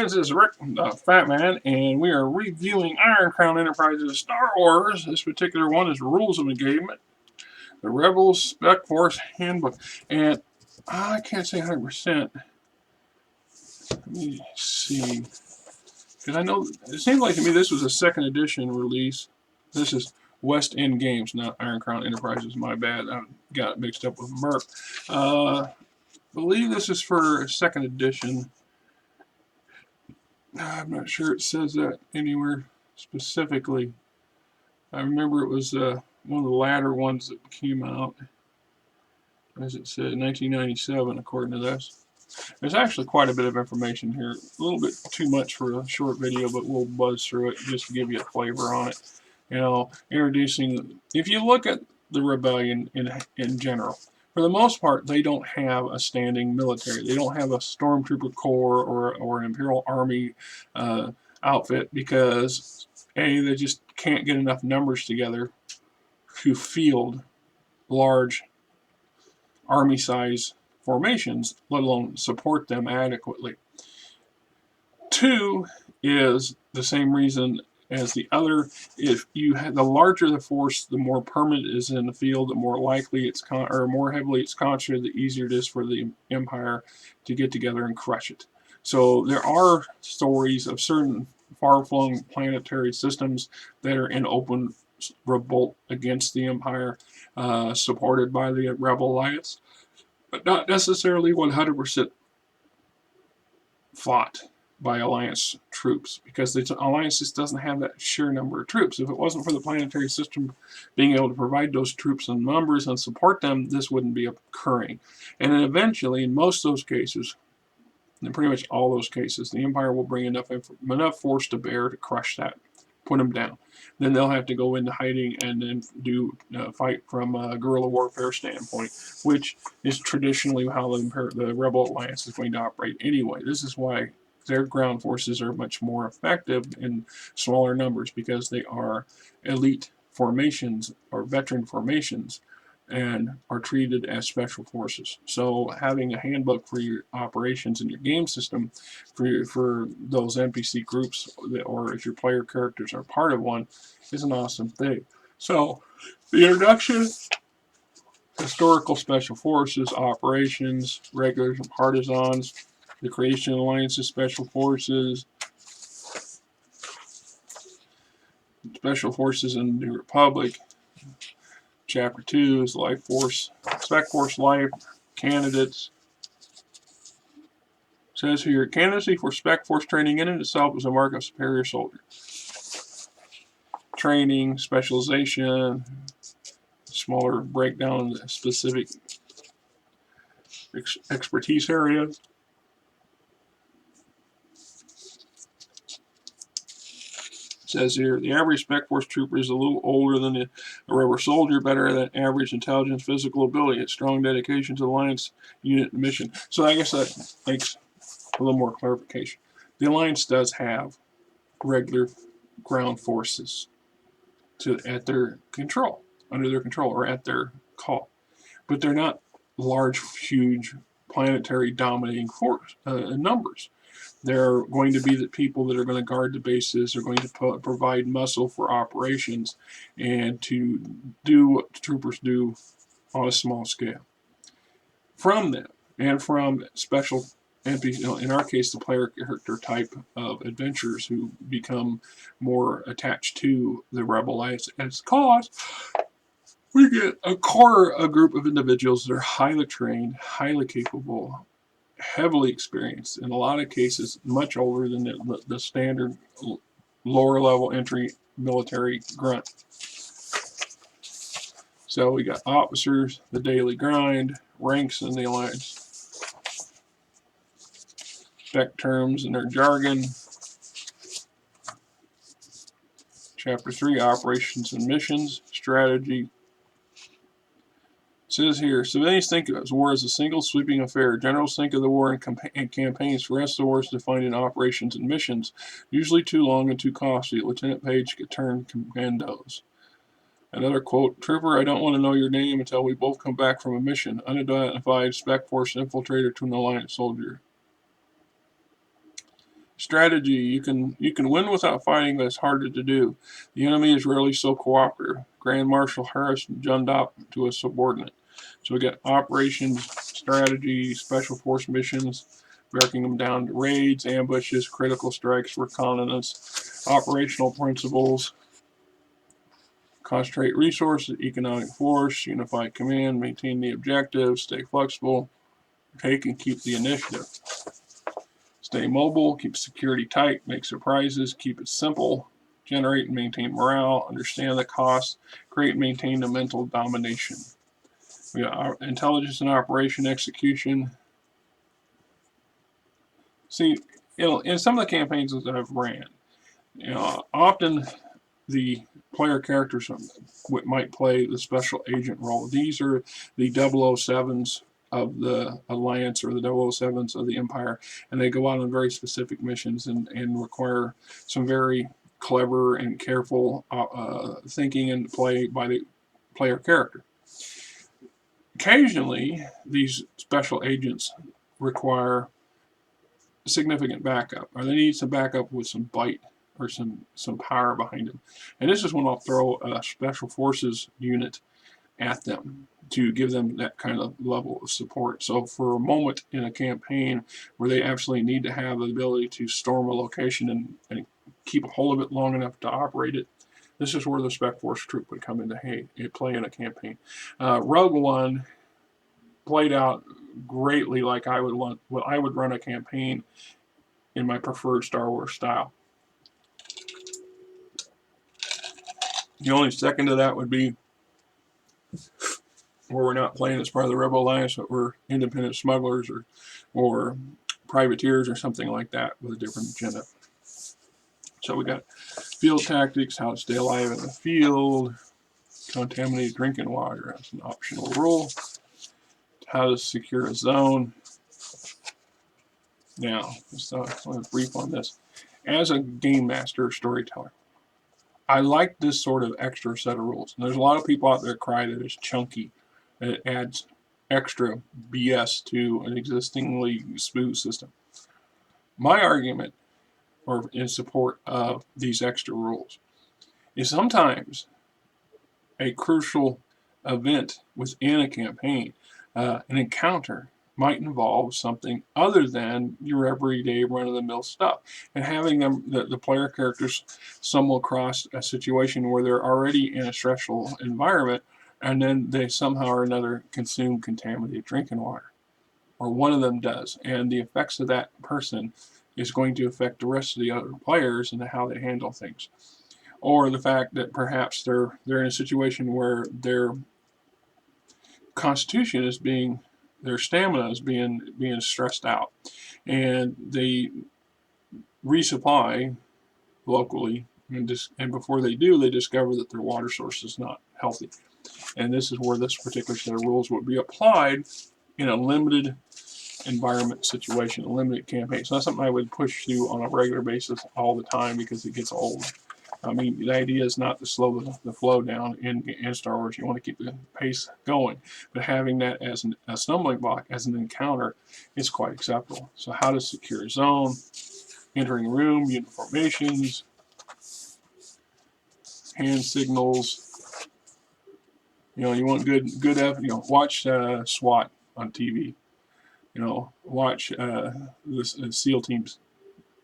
This is Rick, Fat Man, and we are reviewing Iron Crown Enterprises Star Wars. This particular one is Rules of Engagement, the Rebel SpecForce Handbook. And I can't say 100%. Let me see. Because I know, it seems like to me this was a second edition release. This is West End Games, not Iron Crown Enterprises. My bad. I got it mixed up with Merc. I believe this is for second edition. I'm not sure it says that anywhere specifically. I remember it was one of the latter ones that came out, as it said, 1997, according to this. There's actually quite a bit of information here. A little bit too much for a short video, but we'll buzz through it just to give you a flavor on it. You know, introducing, if you look at the rebellion in general, for the most part, they don't have a standing military. They don't have a stormtrooper corps or an Imperial Army outfit because, A, they just can't get enough numbers together to field large army-size formations, let alone support them adequately. Two is the same reason as the other. If you have, the larger the force, the more permanent it is in the field, the more likely it's more heavily it's concentrated, the easier it is for the Empire to get together and crush it. So there are stories of certain far-flung planetary systems that are in open revolt against the Empire, supported by the Rebel Alliance, but not necessarily 100% fought by Alliance troops, because the Alliance just doesn't have that sheer number of troops. If it wasn't for the planetary system being able to provide those troops and numbers and support them, this wouldn't be occurring. And then eventually, in most of those cases, in pretty much all those cases, the Empire will bring enough force to bear to crush that, put them down. Then they'll have to go into hiding and then do fight from a guerrilla warfare standpoint, which is traditionally how the Rebel Alliance is going to operate anyway. This is why their ground forces are much more effective in smaller numbers, because they are elite formations or veteran formations and are treated as special forces. So having a handbook for your operations in your game system for those NPC groups, or if your player characters are part of one, is an awesome thing. So the introduction, historical special forces, operations, regulars and partisans, the creation of alliances, special forces in the New Republic. Chapter 2 is Life Force, Spec Force Life, candidates. It says here, candidacy for Spec Force training in and itself is a mark of superior soldier. Training, specialization, smaller breakdown of specific expertise areas. Says here, the average Spec Force trooper is a little older than a rubber soldier, better than average intelligence, physical ability, and strong dedication to the Alliance unit and mission. So I guess that makes a little more clarification. The Alliance does have regular ground forces at their control, under their control, or at their call. But they're not large, huge, planetary dominating force numbers. They're going to be the people that are going to guard the bases, are going to provide muscle for operations, and to do what troopers do on a small scale. From them, and from special NPC, in our case, the player character type of adventurers who become more attached to the Rebel Alliance as cause, we get a group of individuals that are highly trained, highly capable, heavily experienced, in a lot of cases much older than the standard lower level entry military grunt. So we got officers, the daily grind, ranks in the Alliance, spec terms and their jargon. Chapter 3, operations and missions, strategy. It says here, civilians think of war as a single sweeping affair. Generals think of the war in campaigns. For us, the war is defined in operations and missions, usually too long and too costly. Lieutenant Page could turn commandos. Another quote, Trooper, I don't want to know your name until we both come back from a mission. Unidentified Spec Force infiltrator to an Alliance soldier. Strategy, you can win without fighting, but it's harder to do. The enemy is rarely so cooperative. Grand Marshal Harris jumped up to a subordinate. So we got operations, strategy, special force missions, breaking them down to raids, ambushes, critical strikes, reconnaissance, operational principles, concentrate resources, economic force, unified command, maintain the objectives, stay flexible, take and keep the initiative. Stay mobile, keep security tight, make surprises, keep it simple, generate and maintain morale, understand the costs, create and maintain the mental domination. We got intelligence and operation execution. See, in some of the campaigns that I've ran, often the player characters might play the special agent role. These are the 007s of the Alliance or the 007s of the Empire, and they go out on very specific missions and require some very clever and careful thinking and play by the player character. Occasionally, these special agents require significant backup, or they need some backup with some bite or some power behind them. And this is when I'll throw a special forces unit at them to give them that kind of level of support. So for a moment in a campaign where they absolutely need to have the ability to storm a location and keep a hold of it long enough to operate it, this is where the Spec Force troop would come into play in a campaign. Rogue One played out greatly like I would run a campaign in my preferred Star Wars style. The only second to that would be where we're not playing as part of the Rebel Alliance, but we're independent smugglers or privateers or something like that with a different agenda. So we got field tactics, how to stay alive in the field, contaminated drinking water, that's an optional rule, how to secure a zone. Now, let's brief on this. As a game master or storyteller, I like this sort of extra set of rules. And there's a lot of people out there cry that it's chunky, that it adds extra BS to an existingly smooth system. My argument, or in support of these extra rules, is sometimes a crucial event within a campaign, an encounter, might involve something other than your everyday run-of-the-mill stuff, and having the player characters stumble across a situation where they're already in a stressful environment, and then they somehow or another consume contaminated drinking water, or one of them does, and the effects of that person is going to affect the rest of the other players and how they handle things, or the fact that perhaps they're in a situation where their constitution is their stamina is being stressed out, and they resupply locally, and before they do, they discover that their water source is not healthy. And this is where this particular set of rules would be applied in a limited environment situation, a limited campaign. So that's something I would push through on a regular basis all the time because it gets old. I mean, the idea is not to slow the flow down in Star Wars. You want to keep the pace going. But having that as a stumbling block, as an encounter, is quite acceptable. So how to secure a zone, entering a room, unit formations, hand signals. You want good watch SWAT on TV. Watch the SEAL teams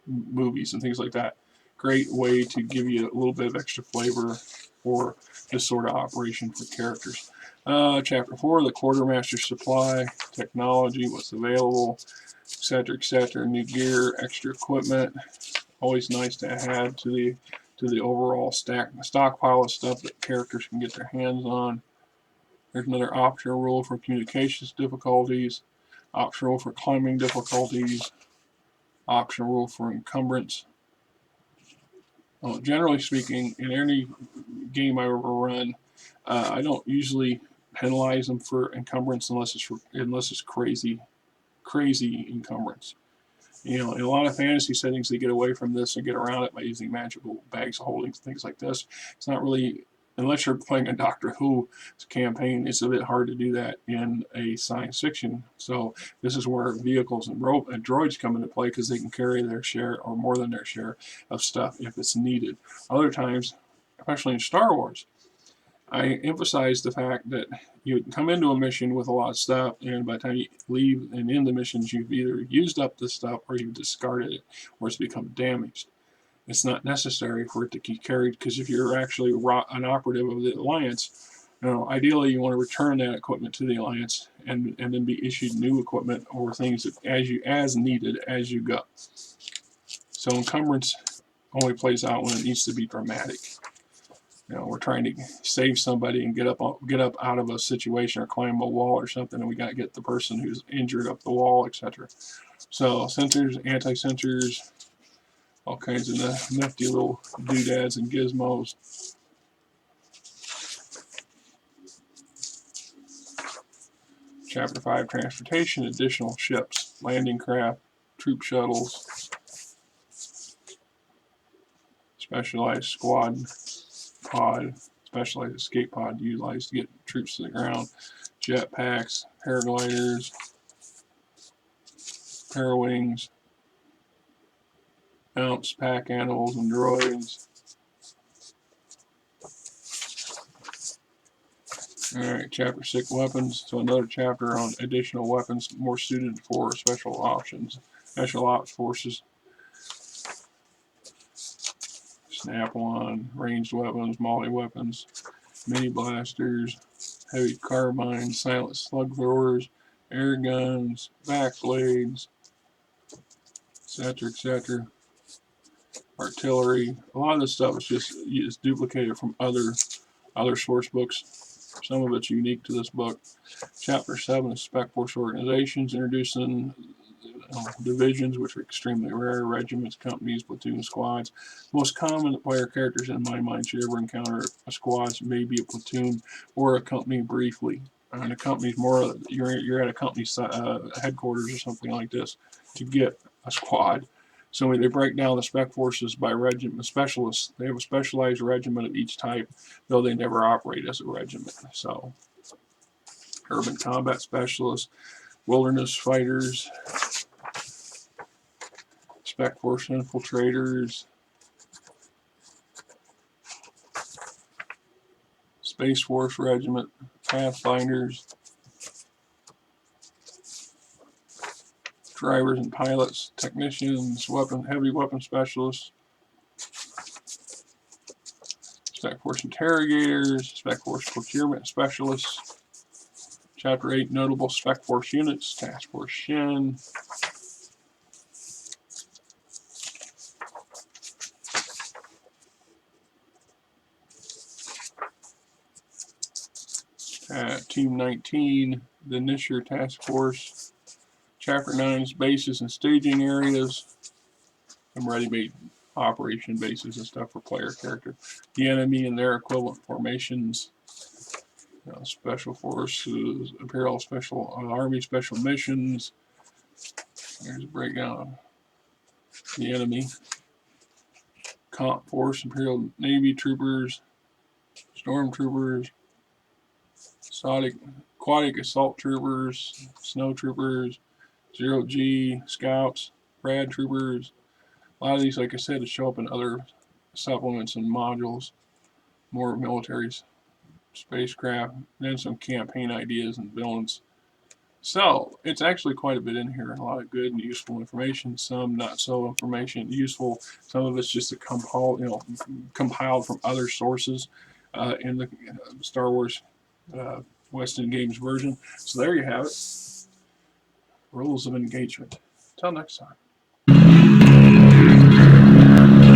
movies and things like that. Great way to give you a little bit of extra flavor for this sort of operation for characters. Chapter 4, the quartermaster supply, technology, what's available, etc., new gear, extra equipment. Always nice to add to the overall stockpile of stuff that characters can get their hands on. There's another optional rule for communications difficulties, optional rule for climbing difficulties, optional rule for encumbrance. Well, generally speaking, in any game I ever run, I don't usually penalize them for encumbrance unless it's crazy encumbrance. In a lot of fantasy settings, they get away from this and get around it by using magical bags of holding, things like this. It's not really unless you're playing a Doctor Who campaign, it's a bit hard to do that in a science fiction. So this is where vehicles and droids come into play, because they can carry their share or more than their share of stuff if it's needed. Other times, especially in Star Wars, I emphasize the fact that you come into a mission with a lot of stuff, and by the time you leave and end the missions, you've either used up the stuff or you've discarded it, or it's become damaged. It's not necessary for it to be carried, because if you're actually an operative of the Alliance, ideally you want to return that equipment to the Alliance and then be issued new equipment or things that as needed as you go. So encumbrance only plays out when it needs to be dramatic. We're trying to save somebody and get up out of a situation or climb a wall or something, and we got to get the person who's injured up the wall, etc. So sensors, anti-sensors, all kinds of nifty little doodads and gizmos. Chapter 5, Transportation, additional ships, landing craft, troop shuttles, specialized squad pod, specialized escape pod utilized to get troops to the ground, jetpacks, paragliders, parawings, mounts, pack animals, and droids. Alright, Chapter 6, Weapons. So another chapter on additional weapons more suited for special ops forces. Snap-on, ranged weapons, melee weapons, mini blasters, heavy carbines, silent slug throwers, air guns, backblades, etc., etc. Artillery. A lot of this stuff is duplicated from other source books. Some of it's unique to this book. Chapter 7 is Spec Force organizations, introducing divisions, which are extremely rare, regiments, companies, platoons, squads. Most common player characters in my mind should ever encounter a squad may be a platoon or a company briefly. And a company's more, you're at a company's headquarters or something like this to get a squad. So when they break down the Spec Forces by regiment specialists, they have a specialized regiment of each type, though they never operate as a regiment. So urban combat specialists, wilderness fighters, Spec Force infiltrators, Space Force regiment, pathfinders, drivers and pilots, technicians, heavy weapon specialists, Spec Force interrogators, Spec Force procurement specialists. Chapter 8, notable Spec Force units, Task Force Shin, Team 19, the Nisher Task Force. Chapter 9 is bases and staging areas. Some ready-made operation bases and stuff for player character. The enemy and their equivalent formations. Special Forces, Imperial Special Army Special Missions. There's a breakdown of the enemy. Comp Force, Imperial Navy Troopers, Stormtroopers, Aquatic Assault Troopers, Snow Troopers, Zero-G, Scouts, Rad Troopers. A lot of these, like I said, show up in other supplements and modules. More militaries, spacecraft, then some campaign ideas and villains. So it's actually quite a bit in here. A lot of good and useful information. Some not so useful. Some of it's just compiled from other sources in the Star Wars Weston Games version. So there you have it. Rules of engagement. Till next time.